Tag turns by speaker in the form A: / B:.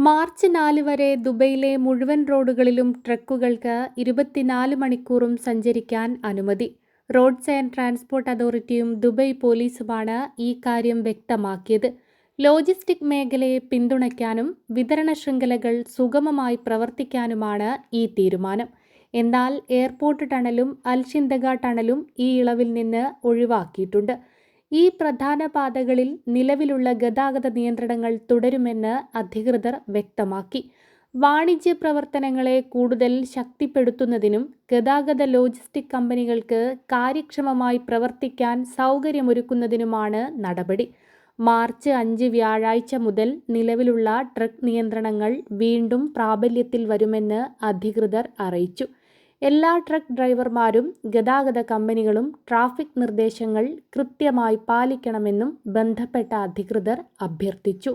A: March 4 വരെ ദുബൈയിലെ മുഴുവൻ റോഡുകളിലും ട്രക്കുകൾക്ക് 24 മണിക്കൂറും സഞ്ചരിക്കാൻ അനുമതി. റോഡ്സ് ആൻഡ് ട്രാൻസ്പോർട്ട് അതോറിറ്റിയും ദുബൈ പോലീസുമാണ് ഈ കാര്യം വ്യക്തമാക്കിയത്. ലോജിസ്റ്റിക് മേഖലയെ പിന്തുണയ്ക്കാനും വിതരണ ശൃംഖലകൾ സുഗമമായി പ്രവർത്തിക്കാനുമാണ് ഈ തീരുമാനം. എന്നാൽ എയർപോർട്ട് ടണലും അൽഷിന്തഗ ടണലും ഈ ഇളവിൽ നിന്ന് ഒഴിവാക്കിയിട്ടുണ്ട്. ഈ പ്രധാന പാതകളിൽ നിലവിലുള്ള ഗതാഗത നിയന്ത്രണങ്ങൾ തുടരുമെന്ന് അധികൃതർ വ്യക്തമാക്കി. വാണിജ്യ പ്രവർത്തനങ്ങളെ കൂടുതൽ ശക്തിപ്പെടുത്തുന്നതിനും ഗതാഗത ലോജിസ്റ്റിക് കമ്പനികൾക്ക് കാര്യക്ഷമമായി പ്രവർത്തിക്കാൻ സൗകര്യമൊരുക്കുന്നതിനുമാണ് നടപടി. മാർച്ച് 5 വ്യാഴാഴ്ച മുതൽ നിലവിലുള്ള ട്രക്ക് നിയന്ത്രണങ്ങൾ വീണ്ടും പ്രാബല്യത്തിൽ വരുമെന്ന് അധികൃതർ അറിയിച്ചു. എല്ലാ ട്രക്ക് ഡ്രൈവർമാരും ഗതാഗത കമ്പനികളും ട്രാഫിക് നിർദ്ദേശങ്ങൾ കൃത്യമായി പാലിക്കണമെന്നും ബന്ധപ്പെട്ട അധികൃതർ അഭ്യർത്ഥിച്ചു.